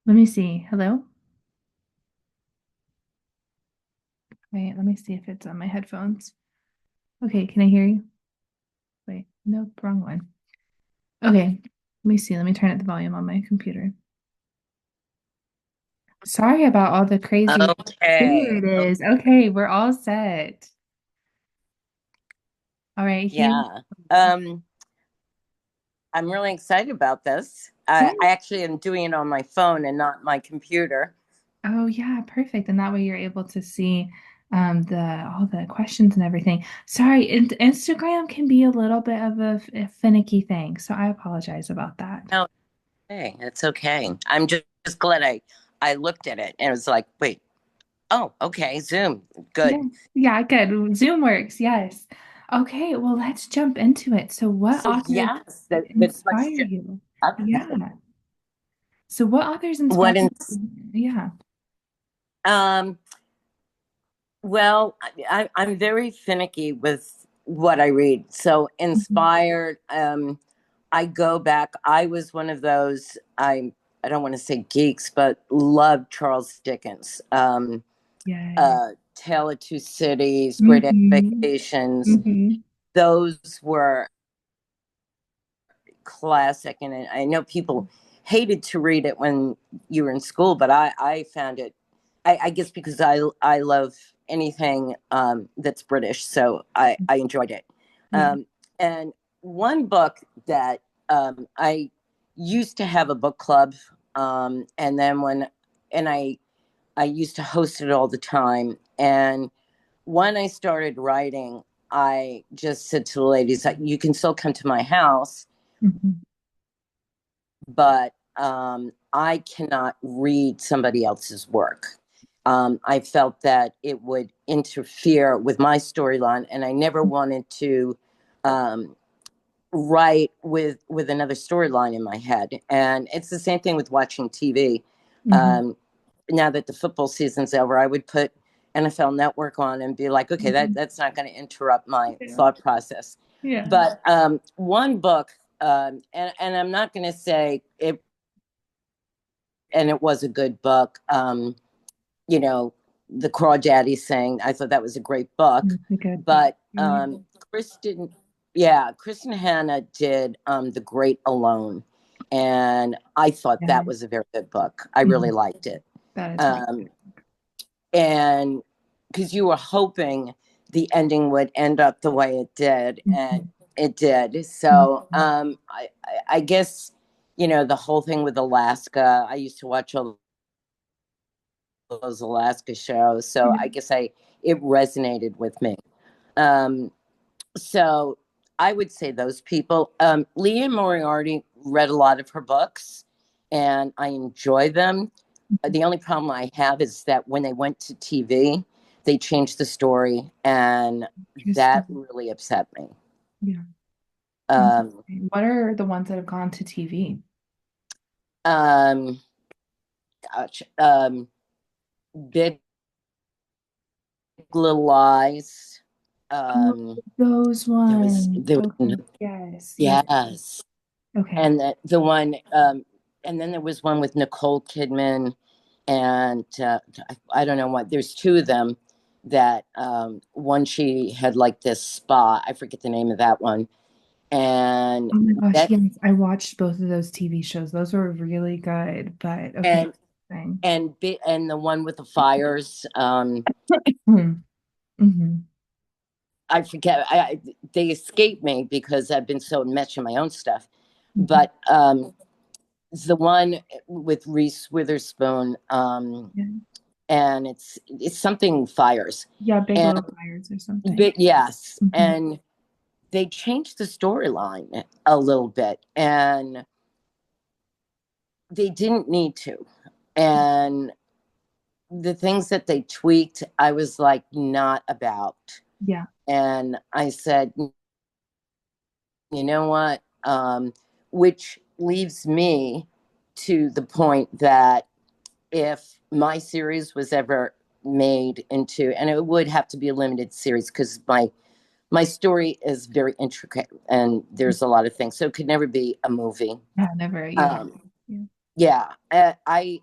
Let me see. Hello? Wait, let me see if it's on my headphones. Okay, can I hear you? Wait, nope, wrong one. Okay, let me see. Let me turn up the volume on my computer. Sorry about all the crazy. There Okay. it is. Okay, we're all set. All right, here. Yeah. Um, I'm really excited about this. Yeah. I actually am doing it on my phone and not my computer. Oh, yeah, perfect. And that way you're able to see the all the questions and everything. Sorry, Instagram can be a little bit of a finicky thing, so I apologize about that. No, hey, it's okay. I'm just glad I looked at it and it was like, wait, oh, okay, Zoom. Yeah, Good. yeah, good. Zoom works, yes. Okay, well, let's jump into it. So, what So authors yes, the inspire question. you? Okay. Yeah. So, what authors inspire What in you? Yeah. um well, I'm very finicky with what I read. So Mhm. inspired, I go back. I was one of those, I don't want to say geeks, but loved Charles Dickens. Yeah. Tale of Two Cities, Great Mm-hmm. Expectations. Mm-hmm. Those were classic, and I know people hated to read it when you were in school, but I found it. I guess because I love anything that's British, so I enjoyed it. Yeah. And one book that I used to have a book club, and then when and I used to host it all the time, and when I started writing, I just said to the ladies, "You can still come to my house, Mm-hmm. but I cannot read somebody else's work." I felt that it would interfere with my storyline, and I never wanted to um, write with another storyline in my head. And it's the same thing with watching TV. Mm-hmm. Um, Now that the football season's over, I would put NFL Network on and be like, okay, Mm-hmm. that's not going to interrupt my Yeah. thought process. Yeah. But one book, and I'm not going to say it, and it was a good book. You know, the Crawdaddy saying, I thought that was a great book, It's a good book. but Yeah. Kristen, yeah, Kristen Hanna did The Great Alone, and I thought Yeah. that was a very good book. I really Mhm. liked it, That is really um, good. and because you were hoping the ending would end up the way it did, and Mhm. it did. So Mhm. I guess the whole thing with Alaska. I used to watch all those Alaska shows, so Yeah. I guess I it resonated with me. Um, so I would say those people. Leah Moriarty read a lot of her books, and I enjoy them. The only problem I have is that when they went to TV, they changed the story, and that Interesting. really upset me. Yeah. Um, Interesting. What are the ones that have gone to TV? um, Gosh, Big Little Lies. Oh, Um, those there was ones. there was Okay. Yes. Yes. yes, Okay. and the one, and then there was one with Nicole Kidman, and I don't know what. There's two of them. That one she had like this spa. I forget the name of that one, and Oh my gosh. that Yes. I watched both of those TV shows. Those were really good, but okay. and Thing. and the one with the fires. Hmm. Mm-hmm. I forget. They escape me because I've been so enmeshed in my own stuff. Mm-hmm. But the one with Reese Witherspoon, Yeah. and it's something fires, Yeah. Big and Little Fires or something. but yes, Mm-hmm. and they changed the storyline a little bit, and they didn't need to. And the things that they tweaked, I was like not about. Yeah. And I said, you know what? Which leaves me to the point that if my series was ever made into, and it would have to be a limited series because my story is very intricate and there's a lot of things, so it could never be a movie. Yeah. Never. Yeah. Um, Yeah. Yeah, I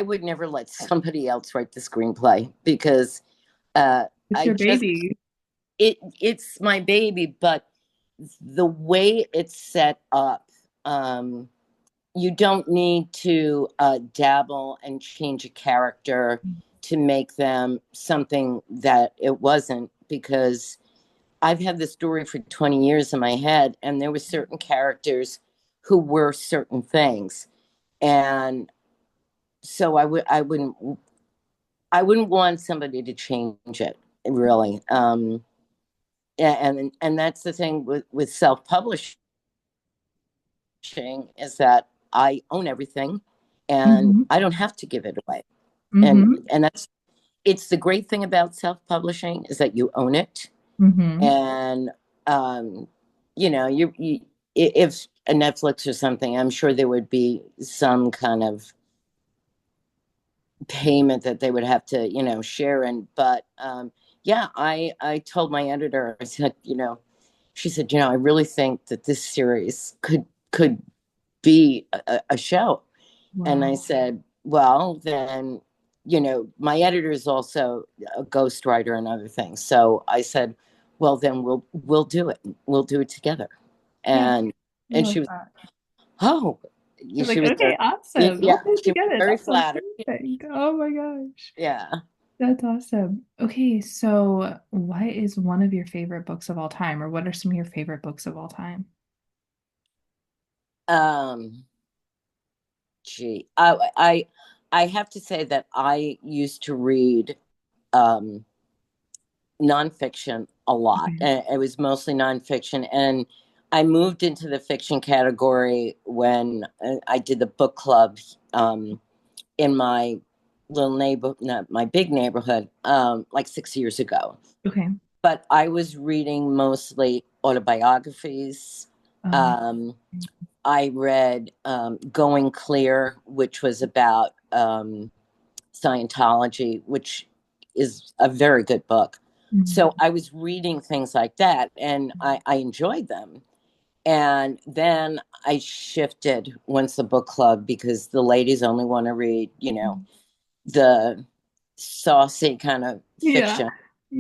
would never let somebody else write the screenplay because uh, It's I your just baby. it's my baby, but the way it's set up, um, you don't need to dabble and change a character to make them something that it wasn't, because I've had the story for 20 years in my head, and there were certain characters who were certain things. And so I wouldn't want somebody to change it, really. And that's the thing with self-publishing, is that I own everything and Mm-hmm. I don't have to give it away. And Mm-hmm. and that's it's the great thing about self-publishing, is that you own it. Mm-hmm. And um, you if a Netflix or something, I'm sure there would be some kind of payment that they would have to, share in. But yeah, I told my editor, I said, she said, I really think that this series could be a show. And I Wow. said, well, then, my editor is also a ghostwriter and other things. So I said, well, then we'll do it. We'll do it together. Yeah, And I and love she was, that. oh, You're she like, was okay, awesome. We'll yeah, do it she was together. very That sounds flattered. perfect. Oh my gosh. Yeah. That's awesome. Okay, so what is one of your favorite books of all time, or what are some of your favorite books of all time? Um, Gee, I have to say that I used to read um, nonfiction a lot. Okay. And it was mostly nonfiction, and I moved into the fiction category when I did the book club in my little neighbor, not my big neighborhood, like 6 years ago. Okay. But I was reading mostly autobiographies. Um, Um, I read Going Clear, which was about Scientology, which is a very good book. So mhm. I was reading things like that, and I enjoyed them. And then I shifted once the book club, because the ladies only want to read, the saucy kind of Yeah. fiction,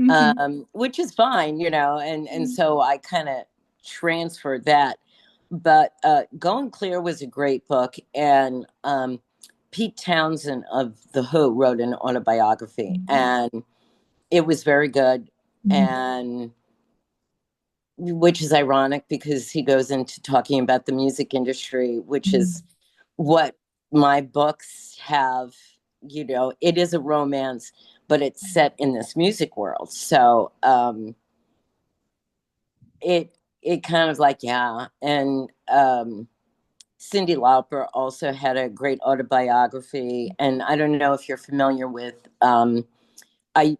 Hmm. which is fine, and so I kind of transferred that. But Going Clear was a great book, and Pete Townsend of The Who wrote an autobiography, and it was very good. And which is ironic, because he goes into talking about the music industry, which is what my books have. It is a romance, but it's set in this music world. So it kind of like, yeah. And Cyndi Lauper also had a great autobiography. And I don't know if you're familiar with I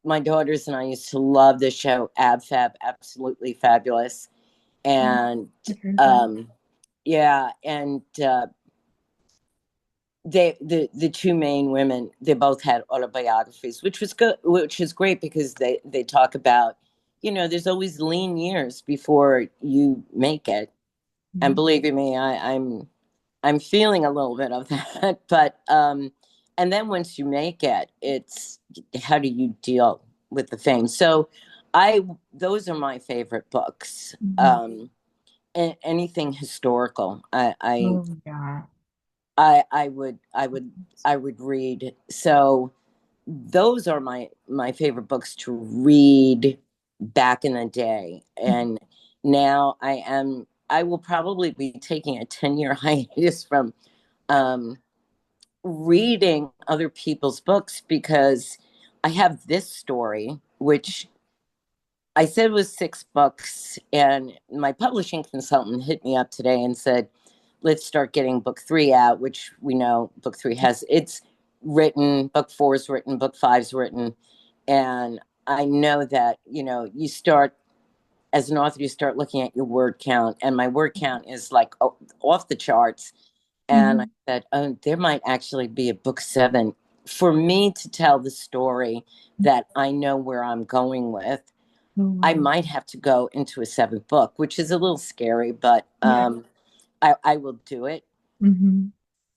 my daughters and I used to love the show Ab Fab, Absolutely Fabulous. And I've heard of that. um yeah, and the two main women, they both had autobiographies, which was good, which is great, because they talk about, there's always lean years before you make it. And Mhm. believe me, I'm feeling a little bit of that. But and then once you make it, it's how do you deal with the fame? So I those are my favorite books. Mhm. Anything historical, Oh yeah. I would read. So those are my favorite books to read back in the day. And now I will probably be taking a 10-year hiatus from um reading other people's books, because I have this story, which I said was 6 books, and my publishing consultant hit me up today and said, let's start getting book 3 out, which we know book 3 has, it's written, book 4 is written, book 5 is written. And I know that, you start, as an author, you start looking at your word count, and my word count is like off the charts. And I Mhm. said, oh, there might actually be a book 7 for me to tell the story that I know where I'm going with. Oh I wow. might have to go into a 7th book, which is a little scary, but Yeah. I will do it. Hmm.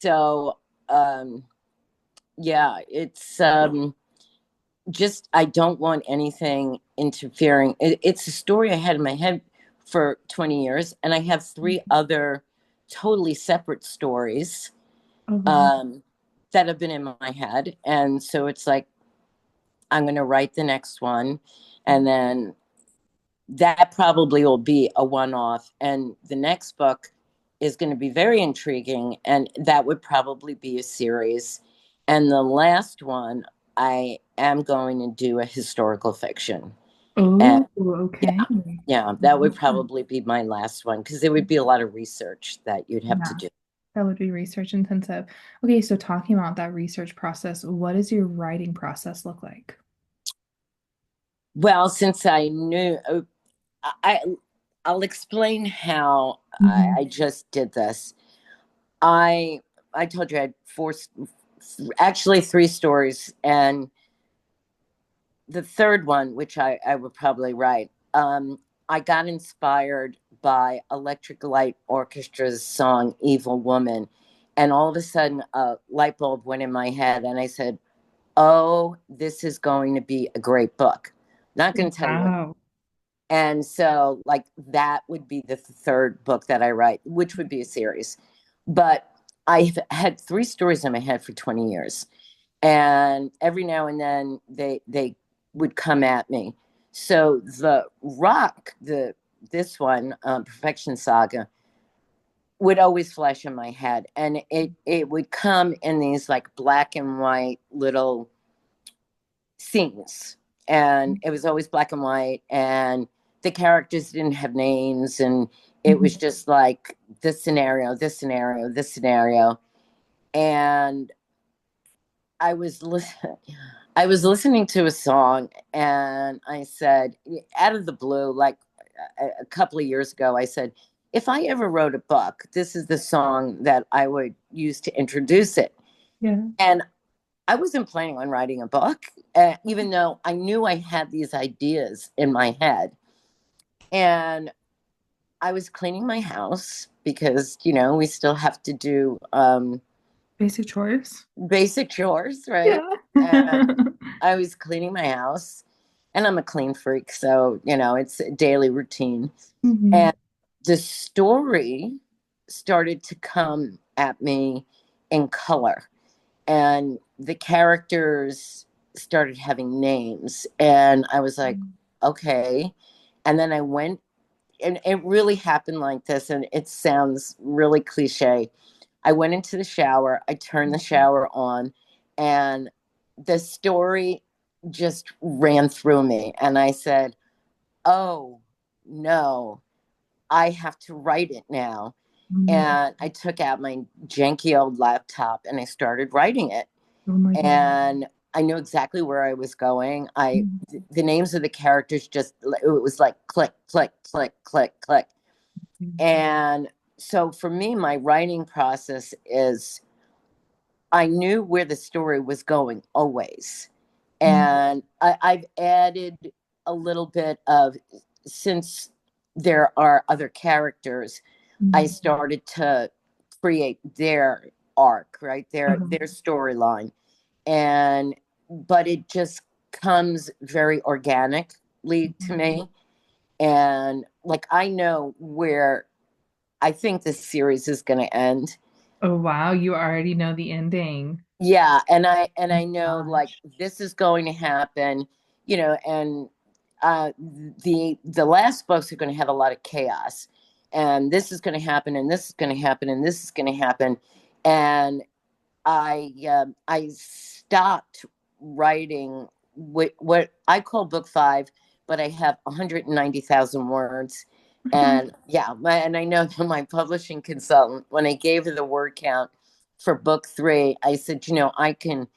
So, um, yeah, it's just I don't want anything interfering. It's a story I had in my head for 20 years, and I have three other totally separate stories Oh, wow. um, that have been in my head. And so it's like, I'm going to write the next one, and then that probably will be a one off. And the next book is going to be very intriguing, and that would probably be a series. And the last one, I am going to do a historical fiction. And Oh, yeah, okay. yeah, that would probably be my last one because there would be a lot of research that you'd have to Yeah, do. that would be research intensive. Okay, so talking about that research process, what does your writing process look like? Well, since I knew, I I'll explain how Hmm. I just did this. I I told you I had four, actually three stories, and the third one, which I would probably write, I got inspired by Electric Light Orchestra's song "Evil Woman," and all of a sudden a light bulb went in my head, and I said, "Oh, this is going to be a great book." Not going to tell you what. Wow. And so, like, that would be the third book that I write, which would be a series. But I've had three stories in my head for 20 years. And every now and then they would come at me. So the rock, this one, Perfection Saga, would always flash in my head. And it would come in these like black and white little scenes, and it was always black and white, and the characters didn't have names, and it was Mhm. just like this scenario, this scenario, this scenario. And I was listening. I was listening to a song, and I said, out of the blue, like a couple of years ago, I said, if I ever wrote a book, this is the song that I would use to introduce it. Yeah, And I wasn't planning on writing a book, even though I knew I had these ideas in my head. And I was cleaning my house because, we still have to do basic chores. basic chores, right? Yeah. And I was cleaning my house, and I'm a clean freak. So, it's a daily routine. Hmm. And the story started to come at me in color, and the characters started having names, and I was like, okay. And then I went, and it really happened like this, and it sounds really cliche. I went into the shower, I turned the shower on, and the story just ran through me, and I said, oh no, I have to write it now. Mhm. And I took out my janky old laptop and I started writing it, Oh my God. and I knew exactly where I was going. The names of the characters, just it was like click, click, click, click, click. And so for me, my writing process is I knew where the story was going always. Mhm. And I've added a little bit of, since there are other characters, I Mhm. started to create their arc, right? Their Uh-huh. storyline. And but it just comes very organically to me. And like I know where I think this series is going to end. Oh wow, you already know the ending. Yeah, and I know like Gosh. this is going to happen, and the last books are going to have a lot of chaos, and this is going to happen, and this is going to happen, and this is going to happen. And I stopped writing what I call book five, but I have 190,000 words. And yeah, and I know that my publishing consultant, when I gave her the word count for book three, I said, I can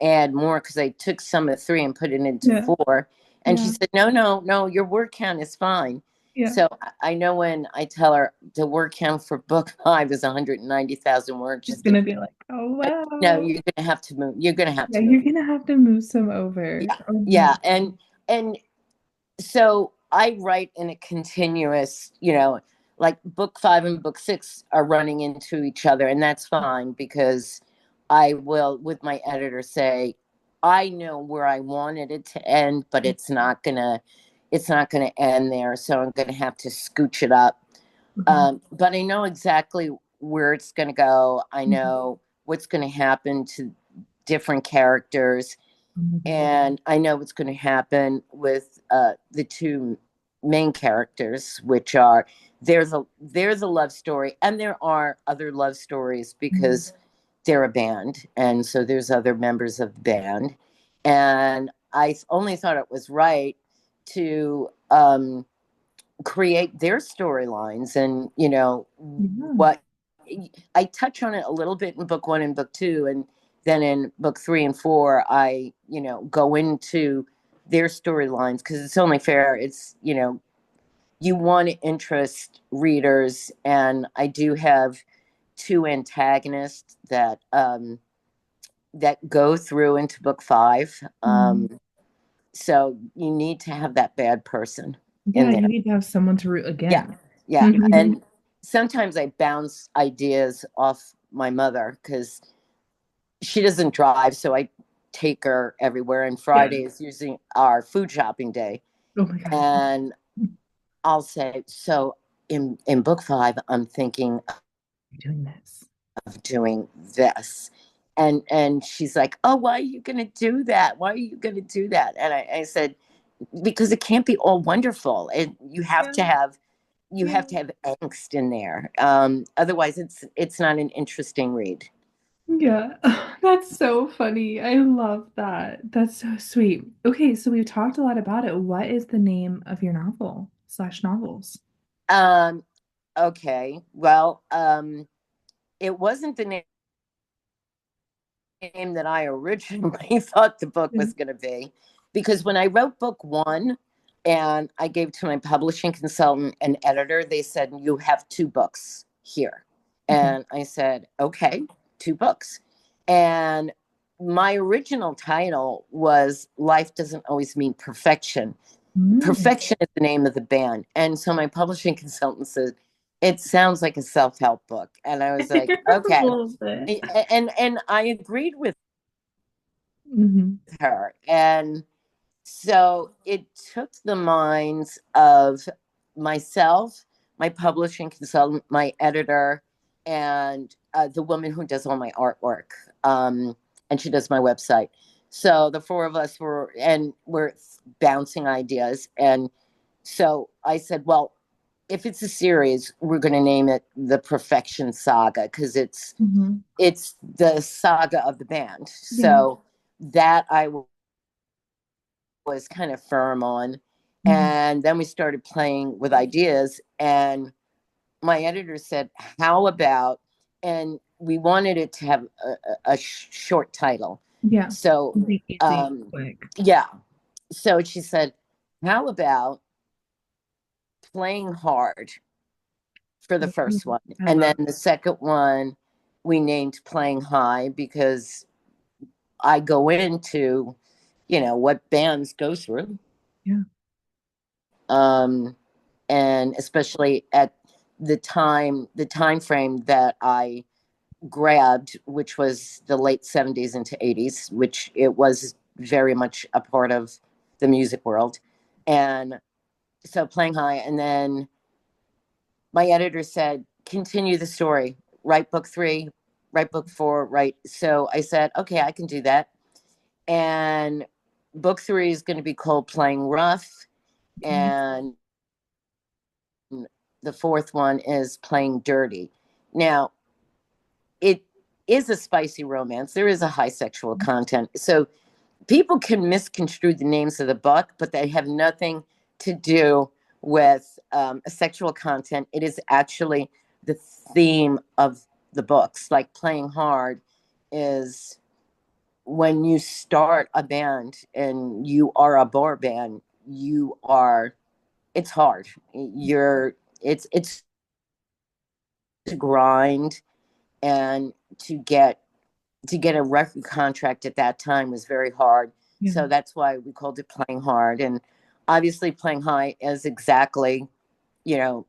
add more because I took some of three and put it into Yeah, four. And she yeah, said, no, no, no, your word count is fine. yeah. So I know when I tell her the word count for book five is 190,000 words, It's she's gonna, gonna be like, oh no, wow. you're gonna have to move. You're gonna have Yeah, to move. you're gonna have to move some over. Yeah, Oh my yeah, and so I write in a continuous, like book 5 and book 6 are running into each other, and that's fine because I will, with my editor, say I know where I wanted it to end, but it's not gonna end there, so I'm gonna have to scooch it up. Mhm. But I know exactly where it's gonna go. I Mhm. know what's gonna happen to different characters, Oh my God. and I know what's going to happen with the two main characters, which are there's a love story, and there are other love stories Mhm. because they're a band, and so there's other members of the band, and I only thought it was right to create their storylines, and Yeah. what I touch on it a little bit in book 1 and book 2, and then in book 3 and 4 I go into their storylines because it's only fair. It's you want to interest readers, and I do have two antagonists that go through into book 5. Mhm. So you need to have that bad person Yeah, in you there. need to have someone to root Yeah, against. yeah. And sometimes I bounce ideas off my mother because she doesn't drive, so I take her everywhere. And Yeah. Friday is usually our food shopping day. Oh my God. And I'll say, so in book 5, I'm thinking You're doing this. of doing this. And she's like, oh, why are you gonna do that? Why are you gonna do that? And I said, because it can't be all wonderful. And you have Yeah. to have Yeah. angst in there. Otherwise, it's not an interesting read. Yeah. That's so funny. I love that. That's so sweet. Okay, so we've talked a lot about it. What is the name of your novel slash novels? Um, okay, well, it wasn't the name that I originally thought the book Yeah. was going to be, because when I wrote book 1 and I gave to my publishing consultant and editor, they said, you have 2 books here. Okay. And I said, okay, 2 books. And my original title was Life Doesn't Always Mean Perfection. Mm. Perfection is the name of the band. And so my publishing consultant said, it sounds like a self-help book. And I was like, A okay. little bit. And I agreed with Hmm. her. And so it took the minds of myself, my publishing consultant, my editor, and the woman who does all my artwork. And she does my website. So the 4 of us we're bouncing ideas. And so I said, well, if it's a series, we're going to name it the Perfection Saga because Hmm. it's the saga of the band. Yeah. So that I was kind of firm on. Hmm. And then we started playing with ideas. And my editor said, how about, and we wanted it to have a short title. Yeah. So, Something easy, quick. yeah. So she said, how about playing hard for the Ooh, first one? I And then love. the second one, we named Playing High because I go into, what bands go through. Yeah. Um, and especially at the time frame that I grabbed, which was the late 70s into 80s, which it was very much a part of the music world. And so Playing High, and then my editor said, continue the story, write book 3, write book 4, write. So I said, okay, I can do that. And book 3 is going to be called Playing Rough, Okay. and the fourth one is Playing Dirty. Now, it is a spicy romance. There is a high sexual content. So people can misconstrue the names of the book, but they have nothing to do with sexual content. It is actually the theme of the books. Like Playing Hard is when you start a band and you are a bar band, it's hard. It's to grind, and to get a record contract at that time was very hard. Yeah. So that's why we called it Playing Hard. And obviously Playing High is exactly, you know,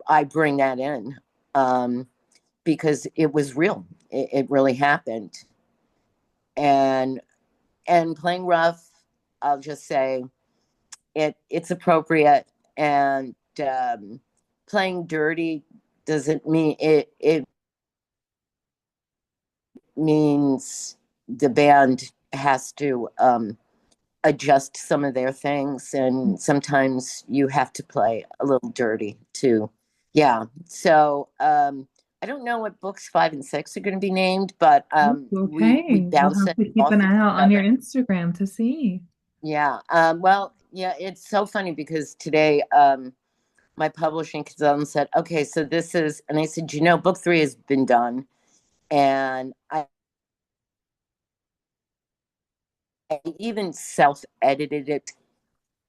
I bring that in, um, because it was real. It really happened. And playing rough, I'll just say it's appropriate. And playing dirty doesn't mean it means the band has to adjust some of their things, and sometimes you have to play a little dirty too. Yeah. So I don't know what books 5 and 6 are going to be named, but Ooh, we okay. We'll bounce have it to keep off an each eye out on your other. Instagram to see. Yeah. Well, yeah, it's so funny because today my publishing consultant said, okay, so this is, and I said, book 3 has been done. And I even self edited it.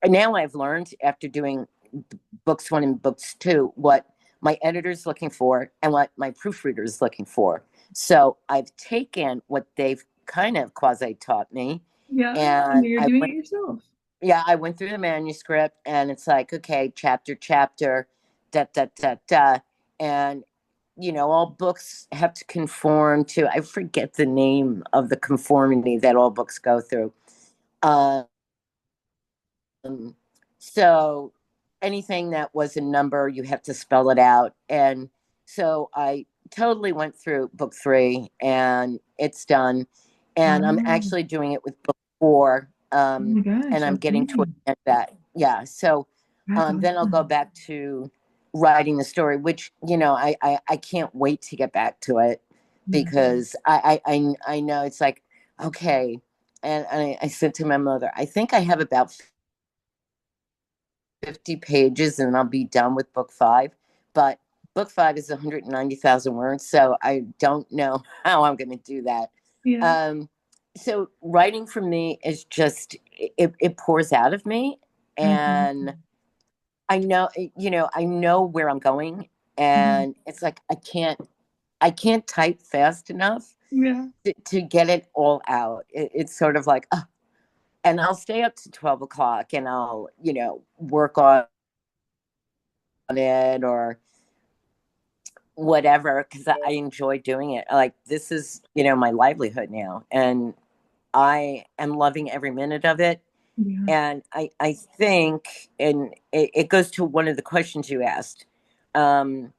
And now I've learned after doing books 1 and books 2 what my editor's looking for and what my proofreader is looking for. So I've taken what they've kind of quasi taught me, Yeah, and and you're I doing it went, yourself. yeah, I went through the manuscript, and it's like, okay, chapter, da da da da, and all books have to conform to. I forget the name of the conformity that all books go through. Um, so anything that was a number, you have to spell it out. And so I totally went through book 3, and it's done. And I'm Wow. actually doing it with book 4. Oh my And gosh. I'm getting toward Okay. the end of that. Yeah. So That's then I'll go awesome. back to writing the story, which, I can't wait to get back to it, Yeah. because I know it's like, okay. And I said to my mother, I think I have about 50 pages and I'll be done with book 5. But book 5 is 190,000 words. So I don't know how I'm going to do that. Yeah. Um, so writing for me is just, it pours out of me. That's And awesome. I know where I'm going. Mhm. And it's like, I can't type fast enough Yeah. to get it all out. It's sort of like, and I'll stay up to 12 o'clock and I'll, work on it or whatever, because I enjoy doing it. Like, this is, my livelihood now, and I am loving every minute of it. Yeah. And I think, and it goes to one of the questions you asked, um,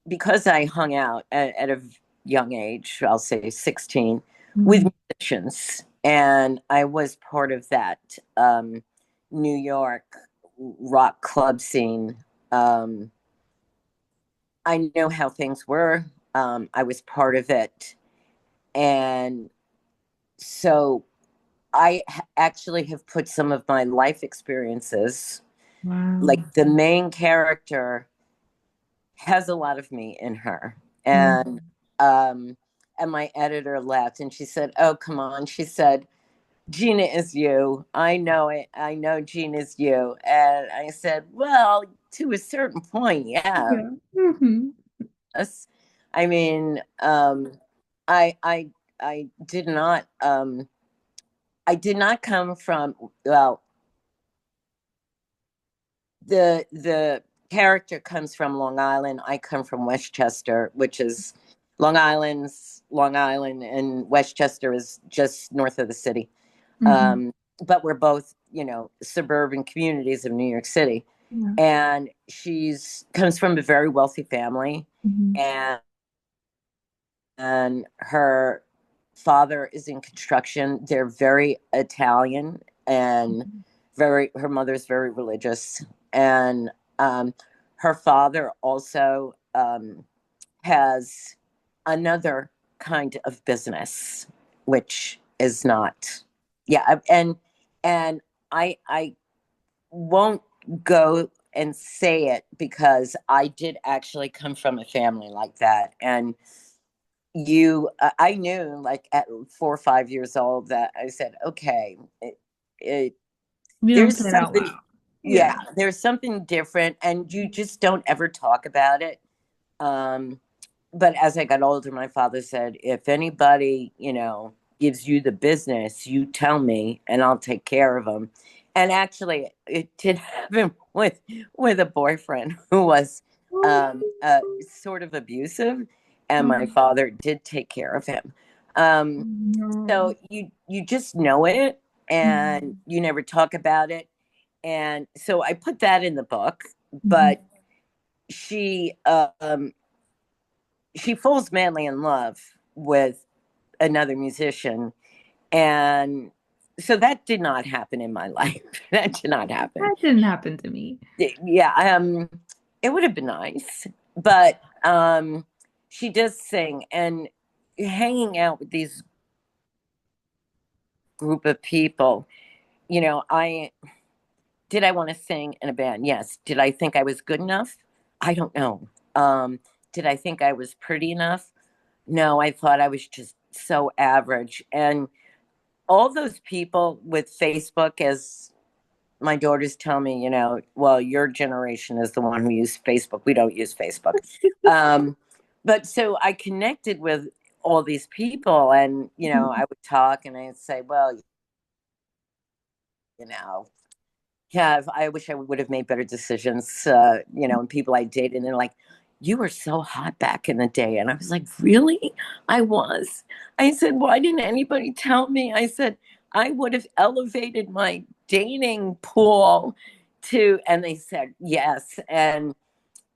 because I hung out at a young age, I'll say 16, with Mhm. musicians, and I was part of that New York rock club scene. Um, I know how things were. I was part of it. And so actually have put some of my life experiences, Wow. like the main character has a lot of me in her. And Mhm. um, and my editor laughed and she said, "Oh, come on." She said, "Gina is you. I know it. I know Gina is you." And I said, "Well, to a certain point, yeah." Yeah. Hmm. Us. I mean, I I I did not come from, well, the character comes from Long Island. I come from Westchester, which is Long Island, and Westchester is just north of the city. Hmm. Um, but we're both, suburban communities of New York City. Yeah. And she's comes from a very wealthy family, Hmm. and her father is in construction. They're very Italian, and her mother's very religious. And um, her father also has another kind of business, which is not, yeah. And I won't go and say it because I did actually come from a family like that. And I knew, like, at 4 or 5 years old, that I said, okay, it, We don't there's say it out something, loud. yeah, Yeah. there's something different, and you just don't ever talk about it. um but as I got older, my father said, if anybody, gives you the business, you tell me and I'll take care of them. And actually, it did happen with a boyfriend who was sort of abusive, and my Oh, father did take care of him. Um, no. so you just know it, and Mhm. you never talk about it. And so I put that in the book, Mhm. but she um, she falls madly in love with another musician, and so that did not happen in my life. That did not happen. That didn't happen to me. Yeah, it would have been nice, but she does sing, and hanging out with these group of people, I did. I want to sing in a band? Yes. Did I think I was good enough? I don't know. Did I think I was pretty enough? No, I thought I was just so average. And all those people with Facebook, as my daughters tell me, well, your generation is the one who used Facebook. We don't use Facebook. Um, but so I connected with all these people, and, I would talk and I'd say, well, you know, yeah, I wish I would have made better decisions, and people I dated, and they're like, you were so hot back in the day. And I was like, really? I was. I said, why didn't anybody tell me? I said, I would have elevated my dating pool and they said, yes. And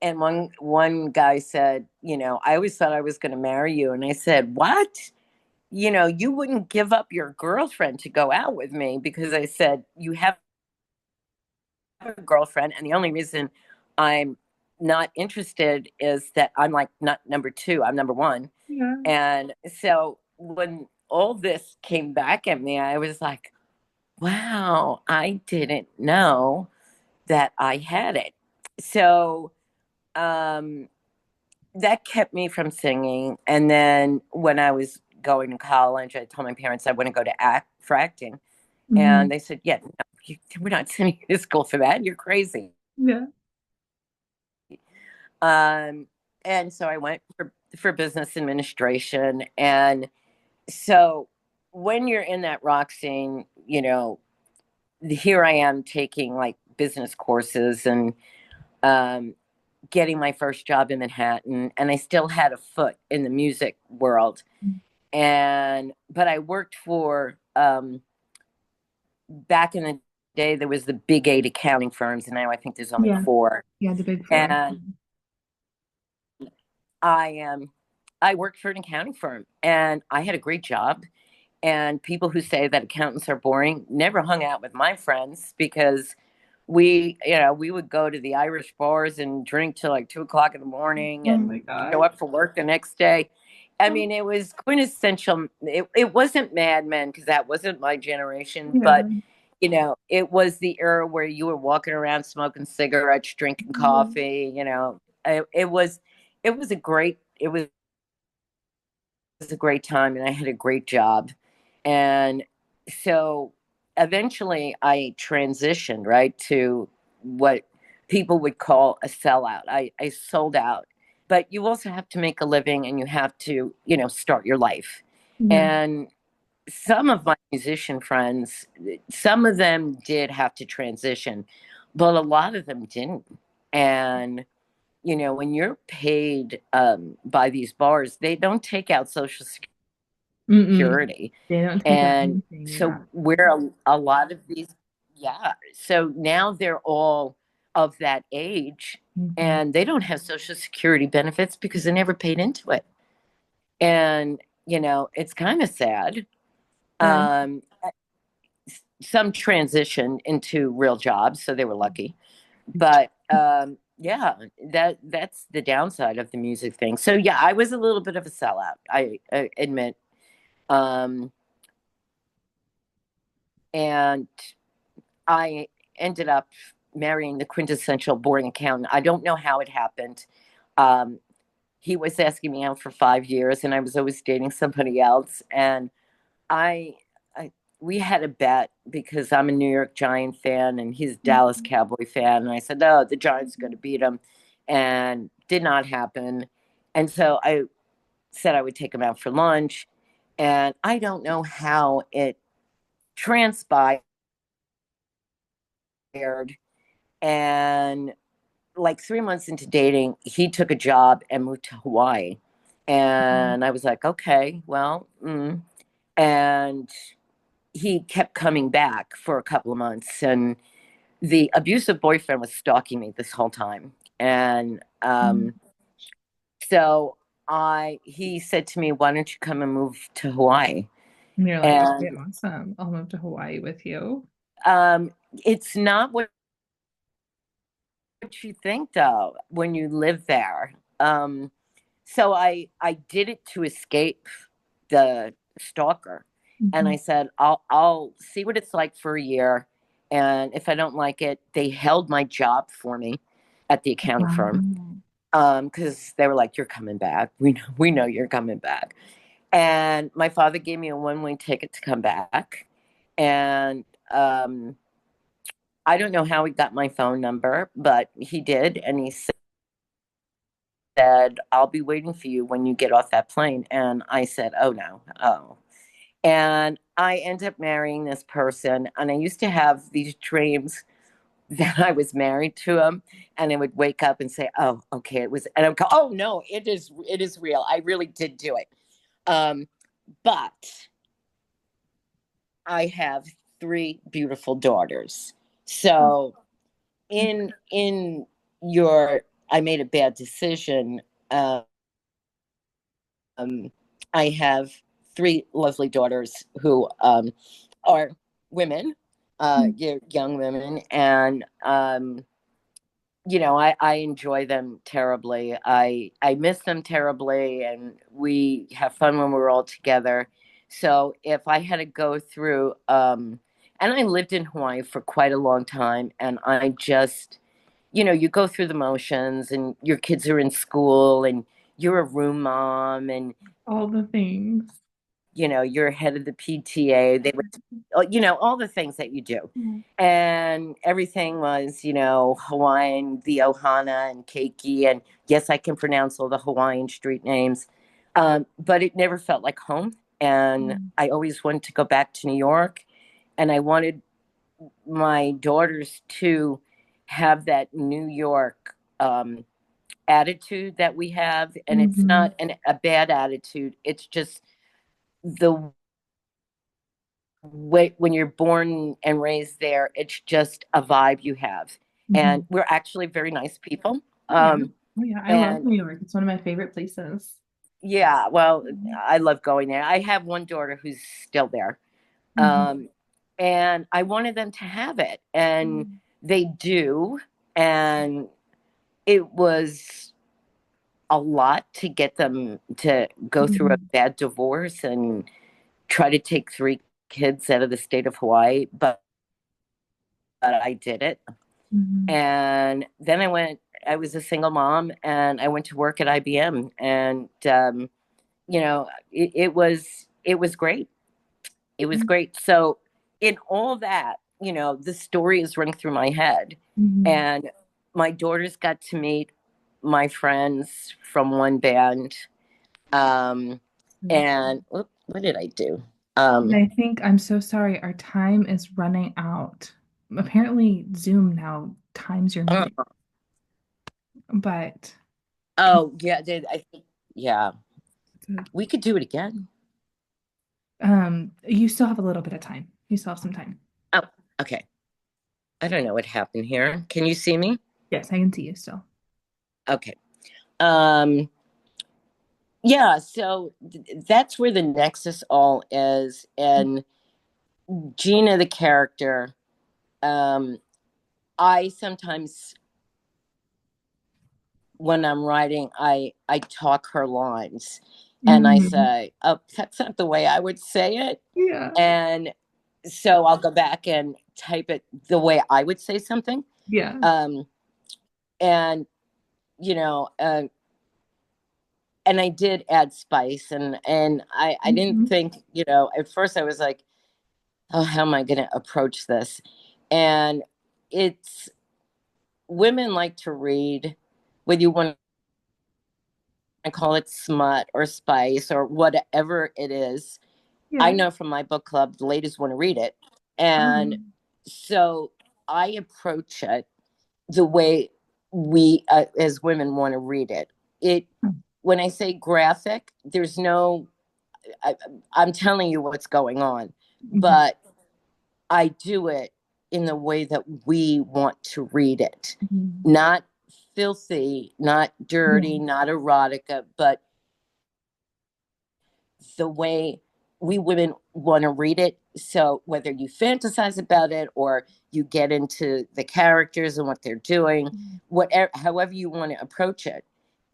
one guy said, I always thought I was going to marry you. And I said, what? You wouldn't give up your girlfriend to go out with me, because I said, you have a girlfriend, and the only reason I'm not interested is that I'm like not number two, I'm number one. Yeah. And so when all this came back at me, I was like, wow, I didn't know that I had it. So um, that kept me from singing. And then when I was going to college, I told my parents I want to go to acting. Mhm. And they said, yeah, no, we're not sending you to school for that. You're crazy. Yeah. Um, and so I went for business administration. And so when you're in that rock scene, here I am taking like business courses, and um, getting my first job in Manhattan. And I still had a foot in the music world. But I worked for, back in the day, there was the big eight accounting firms, and now I think there's only Yeah. four. Yeah, the big four. And I worked for an accounting firm, and I had a great job. And people who say that accountants are boring never hung out with my friends, because we would go to the Irish bars and drink till like 2 o'clock in the morning Oh and my show God. up for work the next day. I mean, it was quintessential. It wasn't Mad Men, because that wasn't my generation, Yeah. but it was the era where you were walking around smoking cigarettes, drinking Yeah. coffee. It was a great time, and I had a great job. And so eventually I transitioned right to what people would call a sellout. I sold out. But you also have to make a living, and you have to, start your life. Yeah. And some of my musician friends, some of them did have to transition, but a lot of them didn't. And when you're paid by these bars, they don't take out Social Mm-mm. Security. They don't take out And anything. so Yeah. we're a lot of these, yeah. So now they're all of that age, Hmm. and they don't have Social Security benefits because they never paid into it. And, it's kind of sad. Right. Um, some transition into real jobs, so they were lucky. But yeah, that's the downside of the music thing. So yeah, I was a little bit of a sellout, I admit. Um, and I ended up marrying the quintessential boring accountant. I don't know how it happened. Um, he was asking me out for 5 years, and I was always dating somebody else. And I, I we had a bet, because I'm a New York Giant fan and he's a Dallas Cowboy fan. And I said, "No, the Giants are going to beat them," and did not happen. And so I said I would take him out for lunch, and I don't know how it transpired. And like 3 months into dating, he took a job and moved to Hawaii. Mhm. And I was like, okay, well, and he kept coming back for a couple of months. And the abusive boyfriend was stalking me this whole time. And Mhm. so he said to me, why don't you come and move to Hawaii? And you're like, okay, And awesome. I'll move to Hawaii with you. it's not what you think though when you live there. So I did it to escape the stalker, and Mhm. I said I'll see what it's like for a year, and if I don't like it, they held my job for me at the accounting firm, Wow. because they were like, "You're coming back. We know you're coming back." And my father gave me a one-way ticket to come back, and I don't know how he got my phone number, but he did, and he said, I'll be waiting for you when you get off that plane. And I said, oh no, oh. And I ended up marrying this person. And I used to have these dreams that I was married to him. And I would wake up and say, oh, okay, it was, and I would go, oh no, it is real. I really did do it. Um, but I have three beautiful daughters. So in your I made a bad decision. Um, I have three lovely daughters who are women, young women, and I enjoy them terribly. I miss them terribly, and we have fun when we're all together. So if I had to go through, and I lived in Hawaii for quite a long time, and I just, you go through the motions, and your kids are in school, and you're a room mom, and All the things. you're head of the PTA. They would, all the things that you do. Yeah. And everything was, Hawaiian, the Ohana and Keiki. And yes, I can pronounce all the Hawaiian street names. But it never felt like home. And Mm. I always wanted to go back to New York. And I wanted my daughters to have that New York attitude that we have. And it's Mhm. not a bad attitude, it's just the when you're born and raised there, it's just a vibe you have. And Mhm. we're actually very nice people. Oh yeah. Um, Oh yeah. I love and New York. It's one of my favorite places. yeah, well, Mhm. I love going there. I have one daughter who's still there. Mhm. Um, and I wanted them to have it, and Mhm. they do. And it was a lot to get them to go through a Mhm. bad divorce and try to take three kids out of the state of Hawaii, but I did it. Mhm. And then I was a single mom, and I went to work at IBM. And it was great. It was great. So in all that, the story is running through my head. Mhm. And my daughters got to meet my friends from one band. Um, and what did I do? And Um, I think I'm so sorry. Our time is running out. Apparently, Zoom now times your meeting, uh, but oh yeah, I think, yeah, we could do it again. you still have a little bit of time. You still have some time. Oh, okay. I don't know what happened here. Can you see me? Yes, I can see you still. Okay. Um, yeah, so that's where the nexus all is. And Gina, the character, um, I sometimes, when I'm writing, I talk her lines, and I Mhm. say, oh, that's not the way I would say it. Yeah. And so I'll go back and type it the way I would say something. Yeah. Um, and, you know, uh, and I did add spice, and I didn't Mhm. think, at first I was like, oh, how am I going to approach this? And it's women like to read, whether you want to call it smut or spice or whatever it is. I Yeah. know from my book club, the ladies want to read it. And Um, so I approach it the way. we as women want to read it. It when I say graphic, there's no I, I'm telling you what's going on, Mhm. but I do it in the way that we want to read it. Mhm. Not filthy, not dirty, Yeah. not erotica, but the way we women want to read it. So whether you fantasize about it or you get into the characters and what they're doing, whatever, however you want to approach it.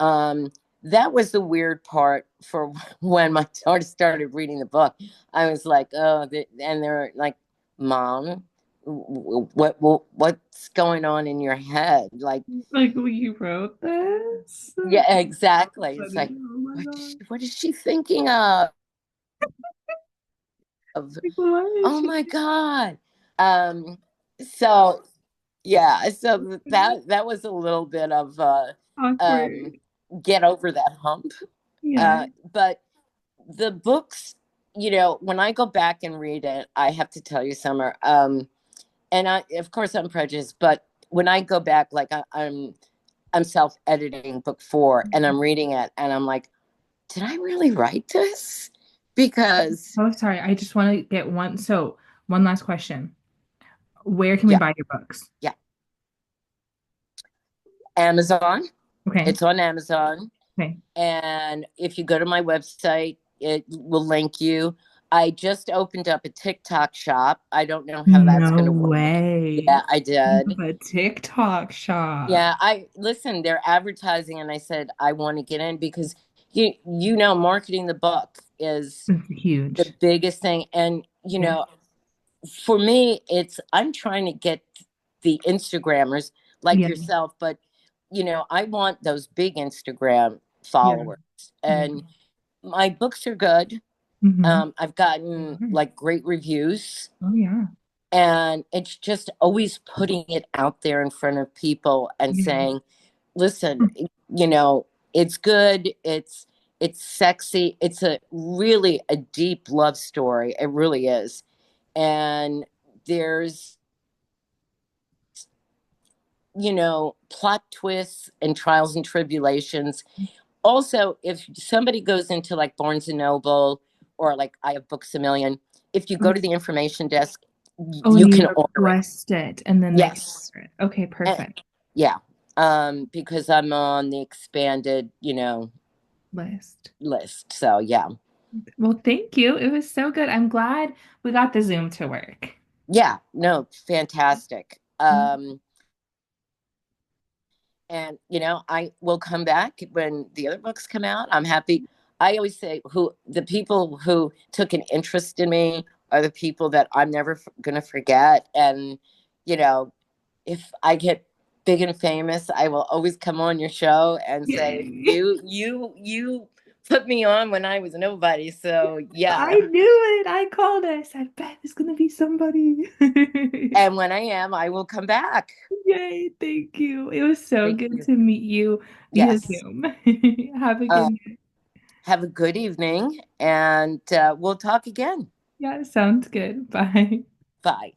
Um, that was the weird part for when my daughter started reading the book. I was like, oh, and they're like, Mom, what's going on in your head? Like, Like, well, you wrote this? yeah, exactly. It's Funny. like, Oh my God. what is she thinking of? Like, why is Oh she my God. Um, so yeah, so that was a little bit of um awkward? get over that hump. Yeah. But the books, when I go back and read it, I have to tell you, Summer, and I of course I'm prejudiced, but when I go back, like I'm self-editing book four and I'm reading it and I'm like, did I really write this? Because Oh, sorry. I just want to get one. So, one last question. Where can we yeah, buy your books? yeah. Amazon. Okay. It's on Amazon. Okay. And if you go to my website, it will link you. I just opened up a TikTok shop. I don't know how that's No going to work. way. Yeah, I You did. have a TikTok shop. Yeah, I listen, they're advertising and I said I want to get in because you know marketing the book is It's the huge. biggest thing and Yeah. for me it's I'm trying to get the Instagrammers like Yeah. yourself, but I want those big Instagram Yeah. followers. Yeah. And my books are good. Mm-hmm. I've gotten like great reviews, Oh, yeah. and it's just always putting it out there in front of people and Yeah. saying, "Listen, you know, it's good. It's sexy. It's a really a deep love story. It really is, and there's." Plot twists and trials and tribulations. Also, if somebody goes into like Barnes and Noble or like I have Books a Million, if you go to the information desk, Oh, and you you can order it. request it and then they can Yes. order it. Okay, And, perfect. yeah. Because I'm on the expanded, List. list. So yeah. Well, thank you. It was so good. I'm glad we got the Zoom to work. Yeah. No, fantastic. Mm. And I will come back when the other books come out. I'm happy. I always say who the people who took an interest in me are the people that I'm never going to forget. And you know if I get big and famous, I will always come on your show and say Yay. you put me on when I was nobody. So I yeah. knew it. I called it. I said, Beth is gonna be somebody. And when I am, I will come back. Yay, thank you. It was so Thank good you. to meet you via Yes. Zoom. Have a good Uh, night. have a good evening, and we'll talk again. Yeah, sounds good. Bye. Bye.